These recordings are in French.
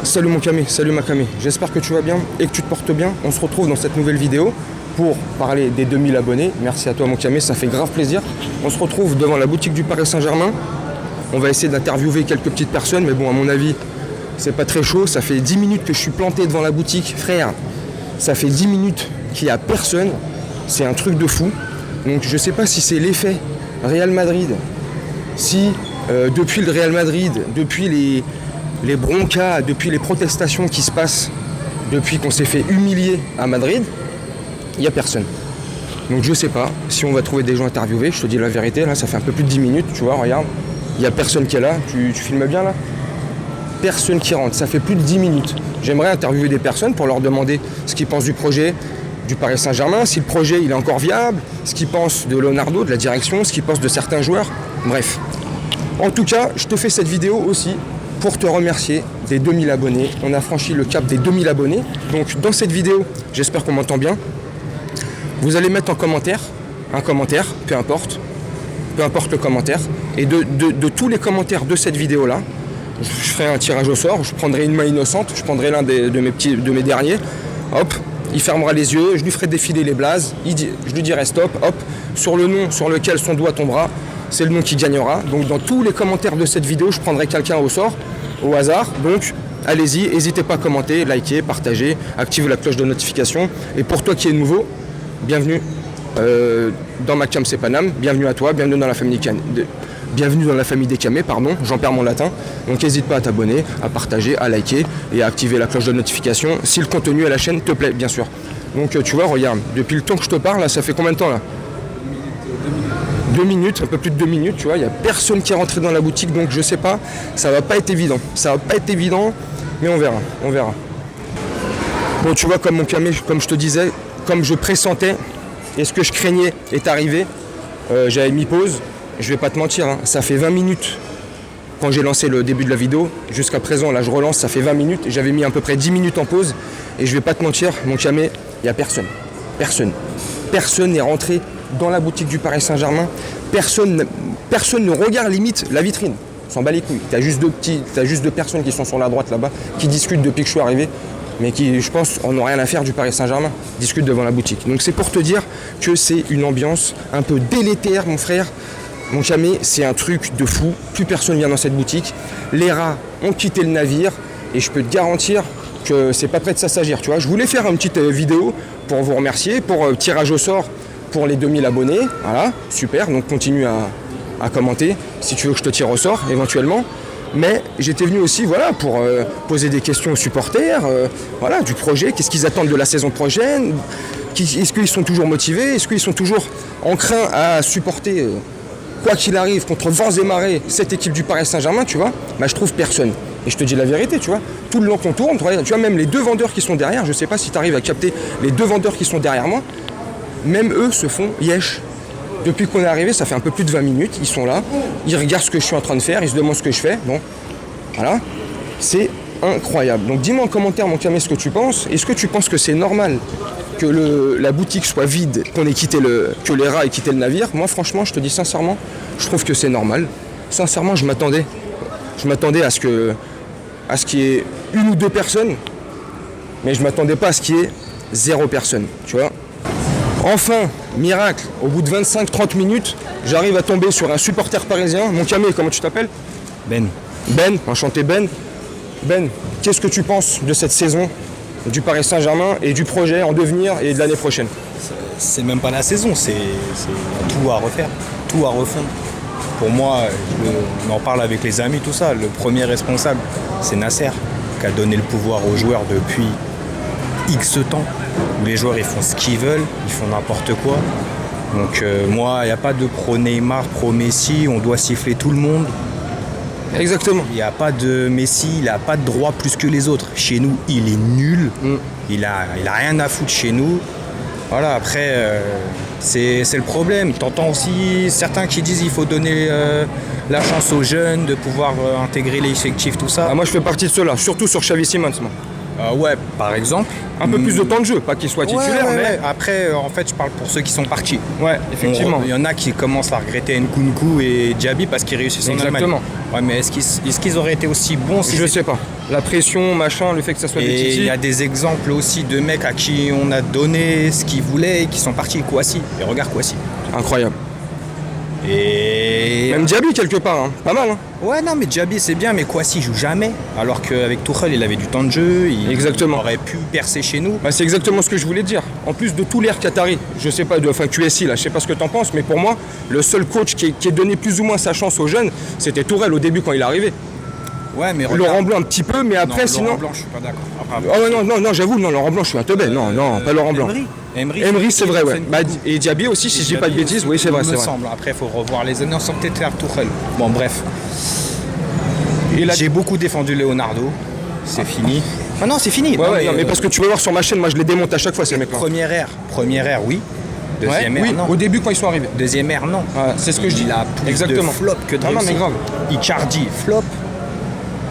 Salut mon camé, salut ma camé, j'espère que tu vas bien et que tu te portes bien. On se retrouve dans cette nouvelle vidéo pour parler des 2000 abonnés. Merci à toi mon camé, ça fait grave plaisir. On se retrouve devant la boutique du Paris Saint-Germain. On va essayer d'interviewer quelques petites personnes, mais bon, à mon avis, c'est pas très chaud. Ça fait 10 minutes que je suis planté devant la boutique. Frère, ça fait 10 minutes qu'il n'y a personne. C'est un truc de fou. Donc je sais pas si c'est l'effet Real Madrid, si depuis le Real Madrid, depuis les broncas, depuis les protestations qui se passent, depuis qu'on s'est fait humilier à Madrid, il n'y a personne. Donc je sais pas si on va trouver des gens interviewés, je te dis la vérité, là ça fait un peu plus de 10 minutes, tu vois, regarde, il n'y a personne qui est là, tu filmes bien là? Personne qui rentre, ça fait plus de 10 minutes. J'aimerais interviewer des personnes pour leur demander ce qu'ils pensent du projet du Paris Saint-Germain, si le projet il est encore viable, ce qu'ils pensent de Leonardo, de la direction, ce qu'ils pensent de certains joueurs, bref. En tout cas, je te fais cette vidéo aussi pour te remercier des 2000 abonnés. On a franchi le cap des 2000 abonnés. Donc dans cette vidéo, j'espère qu'on m'entend bien. Vous allez mettre en commentaire, un commentaire, peu importe le commentaire. Et de tous les commentaires de cette vidéo-là, je ferai un tirage au sort. Je prendrai une main innocente, je prendrai l'un de mes derniers. Hop, il fermera les yeux, je lui ferai défiler les blazes. Je lui dirai stop, hop, sur le nom sur lequel son doigt tombera, c'est le nom qui gagnera. Donc dans tous les commentaires de cette vidéo, je prendrai quelqu'un au sort, au hasard. Donc allez-y, n'hésitez pas à commenter, liker, partager, activer la cloche de notification. Et pour toi qui es nouveau, bienvenue dans ma cam c'est Paname, bienvenue à toi, bienvenue dans la famille des camés, pardon, j'en perds mon latin. Donc n'hésite pas à t'abonner, à partager, à liker et à activer la cloche de notification si le contenu à la chaîne te plaît, bien sûr. Donc tu vois, regarde, depuis le temps que je te parle, là, ça fait combien de temps là? 2 minutes, un peu plus de 2 minutes, tu vois, il n'y a personne qui est rentré dans la boutique, donc je sais pas, ça va pas être évident. Ça va pas être évident, mais on verra. Bon, tu vois, comme mon camé, comme je te disais, comme je pressentais, et ce que je craignais est arrivé, j'avais mis pause, je vais pas te mentir, hein, ça fait 20 minutes quand j'ai lancé le début de la vidéo, jusqu'à présent, là je relance, ça fait 20 minutes, j'avais mis à peu près 10 minutes en pause, et je vais pas te mentir, mon camé, il n'y a personne. Personne n'est rentré dans la boutique du Paris Saint-Germain, personne ne regarde limite la vitrine, on s'en bat les couilles. T'as juste deux personnes qui sont sur la droite là-bas, qui discutent depuis que je suis arrivé, mais qui, je pense, n'ont rien à faire du Paris Saint-Germain, discutent devant la boutique. Donc c'est pour te dire que c'est une ambiance un peu délétère, mon frère. Mon camé, c'est un truc de fou, plus personne vient dans cette boutique. Les rats ont quitté le navire, et je peux te garantir que c'est pas prêt de s'assagir, tu vois. Je voulais faire une petite vidéo pour vous remercier, pour tirage au sort pour les 2000 abonnés, voilà, super, donc continue à commenter si tu veux que je te tire au sort éventuellement. Mais j'étais venu aussi voilà, pour poser des questions aux supporters, voilà, du projet, qu'est-ce qu'ils attendent de la saison prochaine, est-ce qu'ils sont toujours motivés, est-ce qu'ils sont toujours enclins à supporter, quoi qu'il arrive, contre vents et marées, cette équipe du Paris Saint-Germain, tu vois, bah, je trouve personne. Et je te dis la vérité, tu vois, tout le long qu'on tourne, tu vois, même les deux vendeurs qui sont derrière, je sais pas si tu arrives à capter les deux vendeurs qui sont derrière moi, même eux se font yesh. Depuis qu'on est arrivé, ça fait un peu plus de 20 minutes, ils sont là, ils regardent ce que je suis en train de faire, ils se demandent ce que je fais, bon, voilà, c'est incroyable. Donc dis-moi en commentaire, mon camé, ce que tu penses. Est-ce que tu penses que c'est normal que la boutique soit vide, que les rats aient quitté le navire? Moi, franchement, je te dis sincèrement, je trouve que c'est normal. Sincèrement, je m'attendais à ce qu'il y ait une ou deux personnes, mais je m'attendais pas à ce qu'il y ait 0 personne, tu vois. Enfin, miracle, au bout de 25-30 minutes, j'arrive à tomber sur un supporter parisien. Mon camé, comment tu t'appelles? Ben. Ben, enchanté Ben. Ben, qu'est-ce que tu penses de cette saison du Paris Saint-Germain et du projet en devenir et de l'année prochaine? C'est même pas la saison, c'est tout à refaire, tout à refondre. Pour moi, on en parle avec les amis, tout ça. Le premier responsable, c'est Nasser, qui a donné le pouvoir aux joueurs depuis X temps, où les joueurs ils font ce qu'ils veulent, ils font n'importe quoi. Donc moi, il n'y a pas de pro Neymar, pro Messi, on doit siffler tout le monde. Exactement. Il n'y a pas de Messi, il n'a pas de droit plus que les autres. Chez nous, il est nul, il a rien à foutre chez nous. Voilà, après, c'est le problème. T'entends aussi certains qui disent qu'il faut donner la chance aux jeunes de pouvoir intégrer les effectifs, tout ça. Ah, moi, je fais partie de ceux-là, surtout sur Xavi Simons. Ouais, par exemple. Un peu plus de temps de jeu, pas qu'il soit titulaire, mais... Après, en fait, je parle pour ceux qui sont partis. Ouais, effectivement. Il y en a qui commencent à regretter Nkunku et Diaby parce qu'ils réussissent en Allemagne. Exactement. Ouais, mais est-ce qu'ils auraient été aussi bons si Je sais pas. La pression, machin, le fait que ça soit des Et titis. il y a des exemples aussi de mecs à qui on a donné ce qu'ils voulaient et qui sont partis. Kouassi. Et regarde Kouassi. Incroyable. Et... Même Diaby, quelque part, hein. Pas mal. Hein. Ouais, non, mais Diaby, c'est bien, mais Kouassi joue jamais. Alors qu'avec Tuchel, il avait du temps de jeu. Exactement. Il aurait pu percer chez nous. Bah, c'est exactement ce que je voulais dire. En plus de tout l'air qatari, je sais pas, enfin QSI, là, je sais pas ce que t'en penses, mais pour moi, le seul coach qui ait donné plus ou moins sa chance aux jeunes, c'était Tourelle au début quand il est arrivé. Ouais, mais Laurent Blanc un petit peu, mais après, non, sinon... Laurent Blanc, je suis pas d'accord. Ah ouais, non, j'avoue, non, Laurent Blanc, je suis un teubé. Non, pas Laurent Blanc. Emery, c'est vrai, ouais. Bah, et Diaby aussi, si je dis pas de bêtises, oui, c'est vrai, c'est me vrai. semble. Après, il faut revoir les années, on sent peut-être faire Tuchel. Bon, bref. J'ai beaucoup défendu Leonardo. C'est fini. Ah non, c'est fini. Ouais, non, mais parce que tu vas voir sur ma chaîne, moi je les démonte à chaque fois, ces mecs-là. Première ère, oui. Deuxième ère, oui, non. au début quand ils sont arrivés. Deuxième ère, non. Ouais, c'est ce que je dis. Il a plus Exactement. de flop que de Non, réussite. mais grave. Icardi, flop.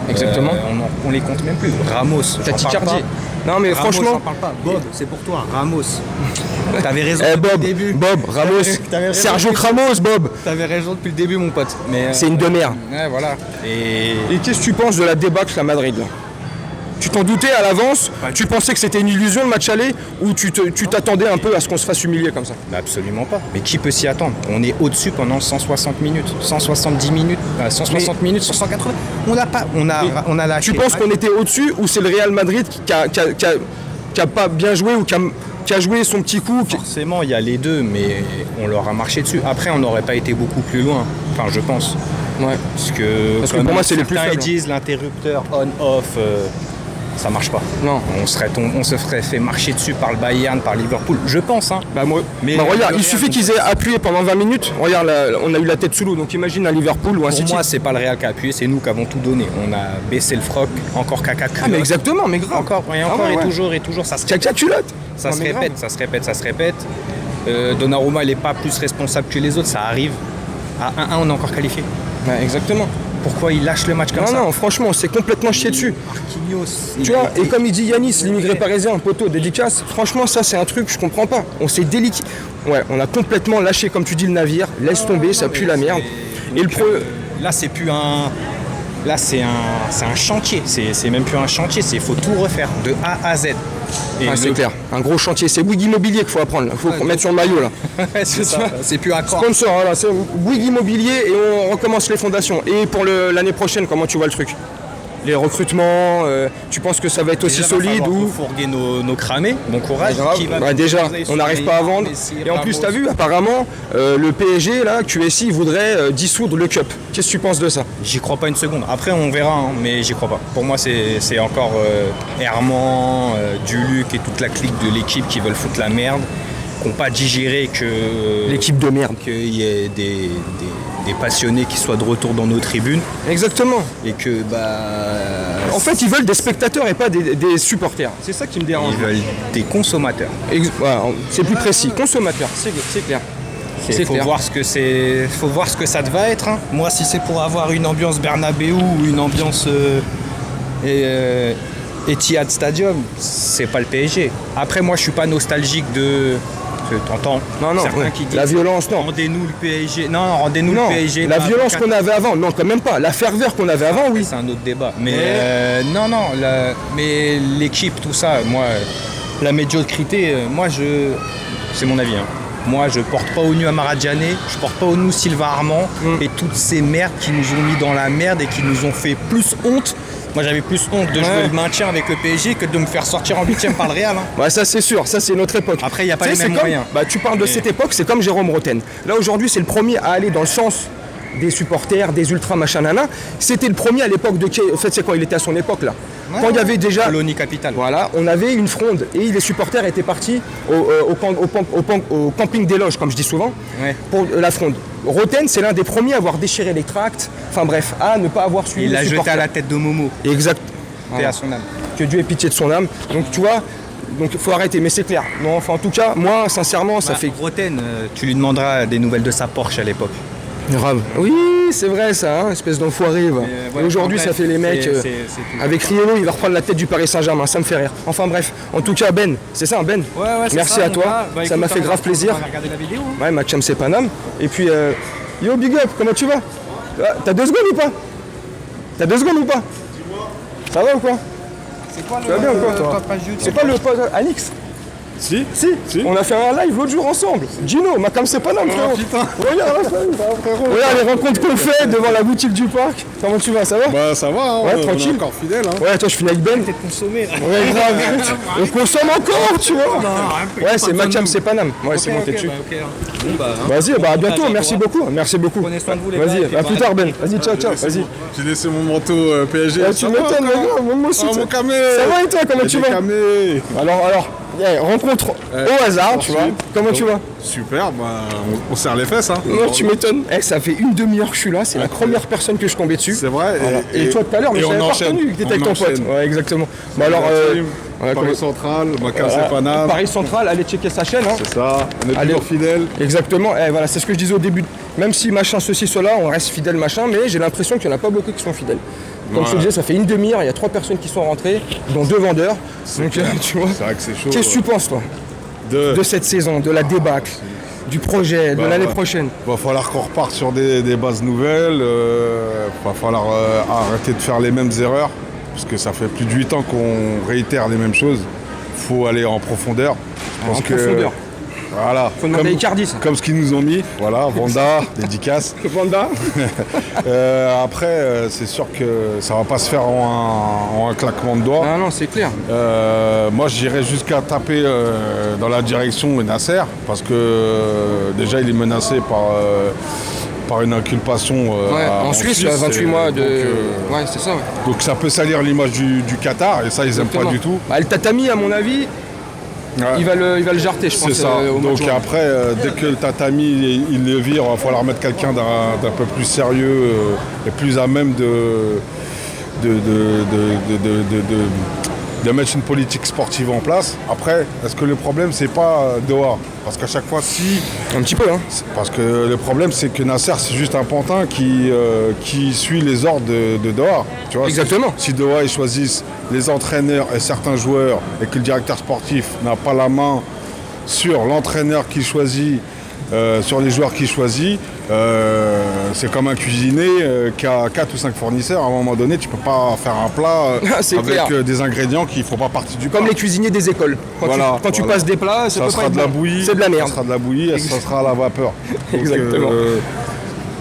Exactement. On les compte même plus. Ramos, T'as j'en parle Icardi. pas. Non mais Ramos, franchement... j'en parle pas. Bob, c'est pour toi. Ramos. T'avais raison Bob, depuis le début. Bob, Ramos, T'avais raison Sergio depuis- Ramos, Bob. T'avais raison depuis le début, mon pote. Mais C'est une demeure. Ouais, voilà. Et qu'est-ce que tu penses de la débâcle à Madrid là? Tu t'en doutais à l'avance? Tu pensais que c'était une illusion le match aller? Ou tu t'attendais un peu à ce qu'on se fasse humilier comme ça? Bah, absolument pas. Mais qui peut s'y attendre? On est au-dessus pendant 160 minutes, 170 minutes, 160 minutes sur 180. On a lâché. Tu penses qu'on était au-dessus ou c'est le Real Madrid qui a pas bien joué ou qui a joué son petit coup Forcément, il y a les deux, mais on leur a marché dessus. Après, on n'aurait pas été beaucoup plus loin. Enfin, je pense. Ouais. Parce que pour moi, c'est les plus certains faibles. disent l'interrupteur on-off, ça marche pas. Non. On se ferait fait marcher dessus par le Bayern, par Liverpool. Je pense, hein. Bah, Mais regarde, le il suffit Real, qu'ils aient appuyé pendant 20 minutes. Regarde, là, on a eu la tête sous l'eau. Donc imagine un Liverpool ou un Pour City. moi, c'est pas le Real qui a appuyé, c'est nous qui avons tout donné. On a baissé le froc, encore caca culotte. Ah mais exactement, mais grave. Encore, et encore, Ah ouais, et ouais. toujours, ça se Caca culotte. Ça Non, se mais répète, grave. ça se répète. Donnarumma, il n'est pas plus responsable que les autres, ça arrive. À 1-1, on est encore qualifié. Ouais, exactement. Pourquoi il lâche le match comme ça? Non, franchement, on s'est complètement chié dessus. Marquinhos, Tu vois, et comme il dit Yanis, l'immigré parisien, un poteau, dédicace, franchement, ça, c'est un truc, je comprends pas. On s'est déliqué. Ouais, on a complètement lâché, comme tu dis, le navire. Laisse tomber, ça pue la merde. Et le Là, c'est plus un. Là, c'est un chantier. C'est même plus un chantier. Il faut tout refair de A à Z. Et c'est clair, un gros chantier. C'est Bouygues Immobilier qu'il faut apprendre. Il faut mettre sur le maillot là. c'est ça. C'est plus un corps. Sponsor, voilà, c'est Bouygues Immobilier et on recommence les fondations. Et pour l'année prochaine, comment tu vois le truc? Les recrutements, tu penses que ça va être aussi solide ou fourguer nos cramés. Bon courage. Déjà, on n'arrive pas à vendre. Et en plus, tu as vu, apparemment, le PSG, là, QSI, voudrait dissoudre le Cup. Qu'est-ce que tu penses de ça? J'y crois pas une seconde. Après, on verra, hein, mais j'y crois pas. Pour moi, c'est encore Herman, Duluc et toute la clique de l'équipe qui veulent foutre la merde, qui n'ont pas digéré que... L'équipe de merde. Qu'il y ait des passionnés qui soient de retour dans nos tribunes. Exactement. Et que, En fait, ils veulent des spectateurs et pas des supporters. C'est ça qui me dérange. Ils veulent des consommateurs. Voilà, c'est plus précis. Consommateurs, c'est clair. Il faut voir ce que ça va être. Hein. Moi, si c'est pour avoir une ambiance Bernabeu ou une ambiance Etihad Stadium, c'est pas le PSG. Après, moi, je suis pas nostalgique de... T'entends? Non, certains qui disent, la violence, non. Rendez-nous le PSG. Non, rendez-nous le PSG. La violence qu'on avait avant, non, quand même pas. La ferveur qu'on avait avant, oui. C'est un autre débat. Mais mais l'équipe, tout ça, moi, la médiocrité, c'est mon avis. Hein. Moi, je porte pas au nu Amara Djané, je porte pas au nu Sylvain Armand et toutes ces merdes qui nous ont mis dans la merde et qui nous ont fait plus honte. Moi, j'avais plus honte de jouer le maintien avec le PSG que de me faire sortir en 8e par le Real. Hein. Ouais, ça c'est sûr, ça c'est notre époque. Après, il n'y a pas les mêmes moyens. Tu parles de cette époque, c'est comme Jérôme Roten. Là, aujourd'hui, c'est le premier à aller dans le sens des supporters, des ultras, machin, nana. C'était le premier à l'époque de... En fait, c'est quand il était à son époque, là. Quand il y avait déjà... Colonie capitale. Voilà, on avait une fronde et les supporters étaient partis au camping des loges, comme je dis souvent, pour la fronde. Roten, c'est l'un des premiers à avoir déchiré les tracts, enfin bref, à ne pas avoir suivi il les l'a jeté supporters. à la tête de Momo. Exact. Paix à son âme. Que Dieu ait pitié de son âme. Donc tu vois, il faut arrêter, mais c'est clair. Non, enfin en tout cas, ça fait... Roten, tu lui demanderas des nouvelles de sa Porsche à l'époque. Grave. Oui, c'est vrai ça, hein, espèce d'enfoiré. Va. ouais, Et aujourd'hui, bref, ça fait les mecs. c'est avec Riolo, il va reprendre la tête du Paris Saint-Germain, ça me fait rire. Enfin bref, en tout cas, Ben, c'est ça, Ben. Ouais, c'est merci ça, à mon toi, gars. Bah, ça écoute, m'a fait grave plaisir. On va regarder la vidéo. Hein. Ouais, Mathiam c'est Paname. Et puis, yo, big up, comment tu vas? T'as 2 secondes ou pas? T'as 2 secondes ou pas? Ça va ou quoi? C'est quoi Tu vas bien ou quoi, toi? page YouTube? C'est pas le pote Alix? Si. Si, on a fait un live l'autre jour ensemble. Gino, Macam c'est Paname, frérot. putain. Regarde, là, regarde les rencontres qu'on fait devant la boutique du parc. Comment tu vas, ça va? Bah ça va, hein, Ouais, on tranquille. est encore fidèle. Hein. Ouais, toi je finis avec Ben. Peut-être consommé. Là. Ouais, grave. On consomme encore, tu vois. Ouais, c'est Macam c'est Paname. Ouais, c'est bon, t'es dessus. Bon, bah, hein. Vas-y, bah à bientôt, Courage à merci toi. beaucoup. Merci beaucoup. Prenez soin de vous, les gars, et Vas-y, puis à plus bah, tard, Ben. Vas-y, ciao, ciao. Vas-y. J'ai laissé mon manteau PSG. Ouais, Ça tu va, m'étonnes, quoi les gars, moi aussi. Ah, ça- mon camé. Ça va et toi, comment tu vas? Camé. Alors, rencontre au hasard, tu vois. ensuite, Comment tu vas? Super, bah on serre les fesses. Hein. Non, tu m'étonnes. Ça fait une demi-heure que je suis là, c'est la première personne que je tombais dessus. C'est vrai. Voilà. Et toi tout à l'heure, mais et je on n'avais pas enchaîne. reconnu que t'étais avec On ton pote. enchaîne. Ouais, exactement. Bah alors, Paris comment- Central, Macam c'est Paname. Paris Central, allez checker sa chaîne. Hein. C'est ça, on est Allez. toujours fidèles. Exactement. Voilà, c'est ce que je disais au début. Même si machin ceci cela, on reste fidèle machin, mais j'ai l'impression qu'il n'y en a pas beaucoup qui sont fidèles. Comme je te Ouais. disais, ça fait une demi-heure, il y a 3 personnes qui sont rentrées, dont 2 vendeurs. Donc tu vois. C'est vrai que c'est chaud. Qu'est-ce que tu penses toi de cette saison, de la débâcle, du projet, de Bah, l'année ouais. prochaine? Va falloir qu'on reparte sur des bases nouvelles. Va falloir arrêter de faire les mêmes erreurs. Parce que ça fait plus de 8 ans qu'on réitère les mêmes choses. Faut aller en profondeur. Je pense En profondeur. Voilà. Faut demander à Icardi, ça. Comme ce qu'ils nous ont mis. Voilà, Vanda, dédicace. Vanda. Après, c'est sûr que ça va pas se faire en un claquement de doigts. Ah non, c'est clair. Moi, j'irais jusqu'à taper dans la direction de Nasser, parce que déjà, il est menacé par une inculpation En Suisse, il y a 28 mois de. Ouais, c'est ça. Ouais. Donc ça peut salir l'image du Qatar, et ça, ils n'aiment pas Exactement. du tout. Bah, le tatami, à mon avis, Ouais. il va le jarter, je pense. C'est ça. au mois de Donc juin. après, dès que le tatami il le vire, il va falloir mettre quelqu'un d'un peu plus sérieux et plus à même de mettre une politique sportive en place. Après, est-ce que le problème, c'est pas Doha? Parce qu'à chaque fois, si... Un petit peu, hein. Parce que le problème, c'est que Nasser, c'est juste un pantin qui suit les ordres de Doha. Tu vois, Exactement. Si Doha, ils choisissent les entraîneurs et certains joueurs, et que le directeur sportif n'a pas la main sur l'entraîneur qu'il choisit, sur les joueurs qu'il choisit, c'est comme un cuisinier qui a 4 ou 5 fournisseurs. À un moment donné, tu peux pas faire un plat C'est avec clair. des ingrédients qui ne font pas partie du plat. Comme les cuisiniers des écoles. Quand tu passes des plats, ça peut sera pas être de la bon. bouillie, C'est de la merde. ça sera de la bouillie et ça sera à la vapeur. Donc, Exactement.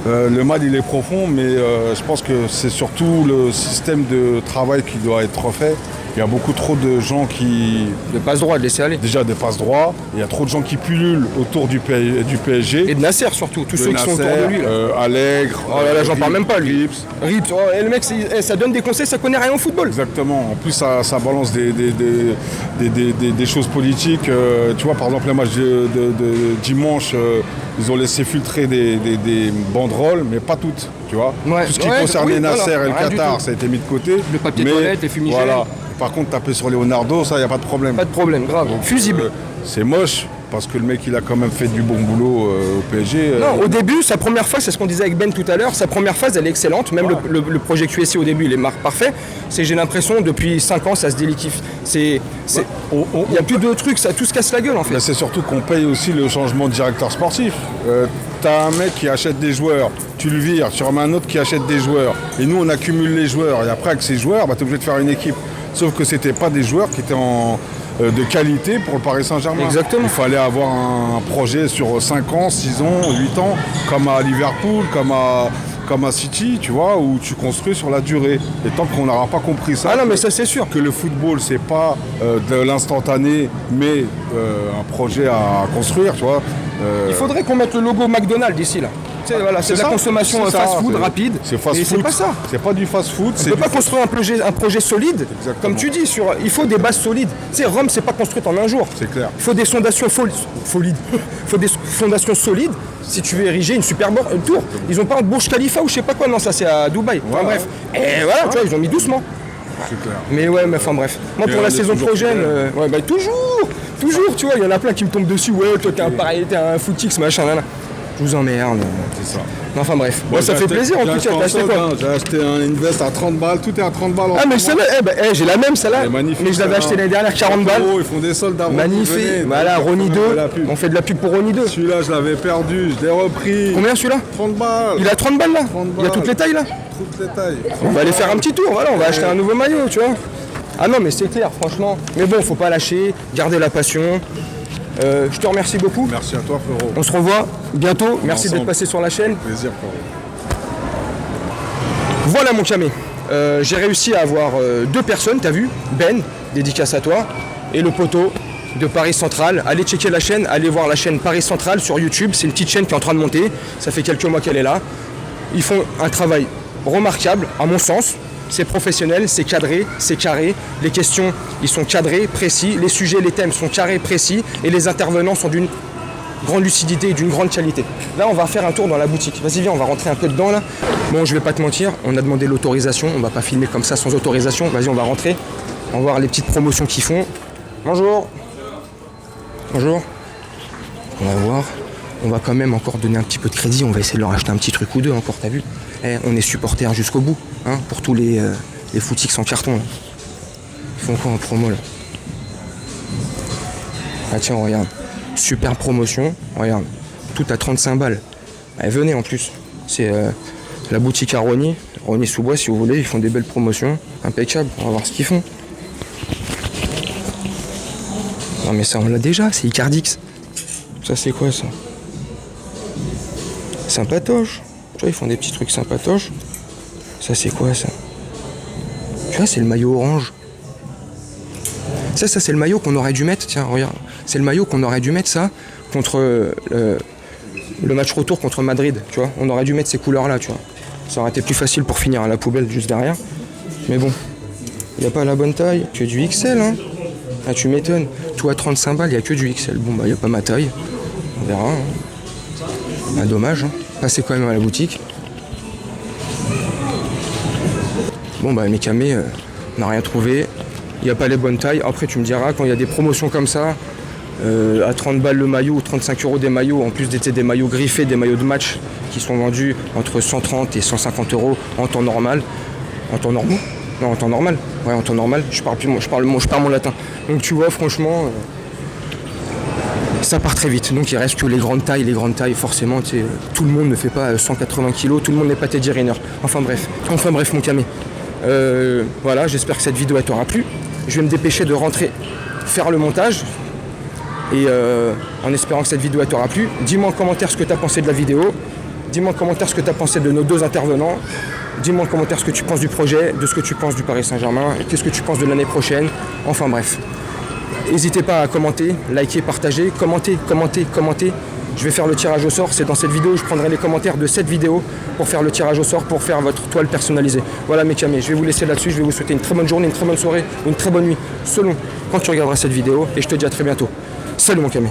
le mal, il est profond, mais je pense que c'est surtout le système de travail qui doit être refait. Il y a beaucoup trop de gens qui, De passe droit, de laisser aller. déjà, dépassent droit. Il y a trop de gens qui pullulent autour du PSG. Et de Nasser surtout, tous De ceux qui sont autour Nasser, de lui. Là. Allègre. Oh là là, j'en parle même pas lui. Rips. Rips, oh, et le mec, ça donne des conseils, ça connaît rien au football. Exactement. En plus, ça balance des choses politiques. Tu vois, par exemple, les matchs de dimanche, ils ont laissé filtrer des banderoles, mais pas toutes. Tu vois. Ouais. Tout ce qui Ouais, concernait oui, Nasser voilà. et le Rien du Qatar, tout. ça a été mis de côté. Le papier Mais, toilette, les fumigènes. Voilà. Par contre, taper sur Leonardo, ça, il n'y a pas de problème. Pas de problème, grave. Fusible. C'est moche, parce que le mec, il a quand même fait du bon boulot au PSG. Non, au début, sa première phase, c'est ce qu'on disait avec Ben tout à l'heure, sa première phase, elle est excellente. Même le projet QSI au début, il est parfait. J'ai l'impression, depuis 5 ans, ça se déliquifie. Il n'y a plus de trucs, ça tout se casse la gueule en fait. Mais c'est surtout qu'on paye aussi le changement de directeur sportif. T'as un mec qui achète des joueurs, tu le vires, tu remets un autre qui achète des joueurs. Et nous, on accumule les joueurs. Et après, avec ces joueurs, t'es obligé de faire une équipe. Sauf que c'était pas des joueurs qui étaient de qualité pour le Paris Saint-Germain. Exactement. Il fallait avoir un projet sur 5 ans, 6 ans, 8 ans, comme à Liverpool, comme à City, tu vois, où tu construis sur la durée. Et tant qu'on n'aura pas compris ça, Ah non, mais ça c'est sûr. que le football, c'est pas de l'instantané, mais un projet à construire, tu vois. Il faudrait qu'on mette le logo McDonald's ici là. Tu sais, voilà, c'est de la ça, consommation c'est ça, fast-food c'est- rapide. C'est fast Et food. c'est pas ça. C'est pas du fast food. On ne peut pas construire un projet solide, Exactement. comme tu dis, il faut des bases solides. Tu sais, Rome, c'est pas construite en un jour. C'est clair. Il faut des fondations solides. Il faut des fondations solides si tu veux ériger une super tour. Ils ont pas un Burj Khalifa ou je sais pas quoi, non, ça c'est à Dubaï. Enfin, Ouais. bref. Et voilà, tu vois, ils ont mis doucement. C'est clair. Mais ouais, mais enfin bref. Moi Et pour on la est saison toujours prochaine, fidèles. ouais, bah toujours, tu vois, il y en a plein qui me tombent dessus. Ouais, toi t'es un footix, machin, là. Je vous emmerde. C'est ça. Enfin bref, Bon, moi ça j'ai fait acheté- plaisir en j'ai tout acheté cas. en T'as acheté solde, quoi? hein. J'ai acheté une veste à 30 balles, tout est à 30 balles. en Ah ce mais moment. celle-là, j'ai la même celle-là, Elle est magnifique, mais je l'avais celle-là. acheté l'année dernière 40 balles. Ils font des soldes avant. Magnifique, voilà, Ronnie 2, on fait de la pub pour Ronnie 2. Celui-là, je l'avais perdu, je l'ai repris. Combien celui-là? 30 balles. Il a 30 balles là? 30 Il y a toutes balles. les tailles là? Toutes les tailles. On va aller faire un petit tour, voilà, on va acheter un nouveau maillot, tu vois. Ah non mais c'est clair, franchement. Mais bon, faut pas lâcher, garder la passion. Je te remercie beaucoup. Merci à toi, frérot. On se revoit bientôt. Merci Ensemble. d'être passé sur la chaîne. Plaisir, frérot. Voilà mon camé. J'ai réussi à avoir deux personnes, t'as vu? Ben, dédicace à toi, et le poteau de Paris Central. Allez checker la chaîne, allez voir la chaîne Paris Central sur YouTube. C'est une petite chaîne qui est en train de monter. Ça fait quelques mois qu'elle est là. Ils font un travail remarquable, à mon sens. C'est professionnel, c'est cadré, c'est carré. Les questions, ils sont cadrés, précis. Les sujets, les thèmes sont carrés, précis. Et les intervenants sont d'une grande lucidité et d'une grande qualité. Là, on va faire un tour dans la boutique. Vas-y, viens, on va rentrer un peu dedans, là. Bon, je vais pas te mentir, on a demandé l'autorisation. On va pas filmer comme ça sans autorisation. Vas-y, on va rentrer. On va voir les petites promotions qu'ils font. Bonjour. Bonjour. On va voir. On va quand même encore donner un petit peu de crédit. On va essayer de leur acheter un petit truc ou deux encore, t'as vu? On est supporters jusqu'au bout, hein, pour tous les footix en carton. Là. Ils font quoi en promo là? Ah tiens, regarde. Super promotion, regarde. Tout à 35 balles. Venez en plus. C'est la boutique à Rogny sous bois si vous voulez. Ils font des belles promotions. Impeccable. On va voir ce qu'ils font. Non mais ça on l'a déjà, c'est Icardix. Ça c'est quoi ça? Sympatoche. Tu vois, ils font des petits trucs sympatoches. Ça, c'est quoi, ça? Tu vois, c'est le maillot orange. Ça c'est le maillot qu'on aurait dû mettre. Tiens, regarde. C'est le maillot qu'on aurait dû mettre, ça, contre le match retour contre Madrid. Tu vois, on aurait dû mettre ces couleurs-là, tu vois. Ça aurait été plus facile pour finir à la poubelle juste derrière. Mais bon, il n'y a pas la bonne taille. Que du XL, hein. Ah, tu m'étonnes. Tout à 35 balles, il n'y a que du XL. Bon, bah, il n'y a pas ma taille. On verra. Hein. Bah, dommage, hein. Passez quand même à la boutique. Bon bah mes camés, on n'a rien trouvé. Il n'y a pas les bonnes tailles. Après tu me diras, quand il y a des promotions comme ça, à 30 balles le maillot ou 35 € des maillots, en plus des maillots griffés, des maillots de match qui sont vendus entre 130 et 150 € en temps normal. En temps normal? Non, en temps normal. Ouais, en temps normal. Je parle mon latin. Donc tu vois, franchement... ça part très vite, donc il reste que les grandes tailles, forcément, tout le monde ne fait pas 180 kg, tout le monde n'est pas Teddy Riner. Enfin bref mon camé. Voilà, j'espère que cette vidéo t'aura plu. Je vais me dépêcher de rentrer, faire le montage, et en espérant que cette vidéo t'aura plu. Dis-moi en commentaire ce que tu as pensé de la vidéo, dis-moi en commentaire ce que tu as pensé de nos deux intervenants, dis-moi en commentaire ce que tu penses du projet, de ce que tu penses du Paris Saint-Germain, qu'est-ce que tu penses de l'année prochaine, enfin bref. N'hésitez pas à commenter, liker, partager, commenter. Je vais faire le tirage au sort, c'est dans cette vidéo, je prendrai les commentaires de cette vidéo pour faire le tirage au sort, pour faire votre toile personnalisée. Voilà mes camés, je vais vous laisser là-dessus, je vais vous souhaiter une très bonne journée, une très bonne soirée, ou une très bonne nuit, selon quand tu regarderas cette vidéo, et je te dis à très bientôt. Salut mon camé.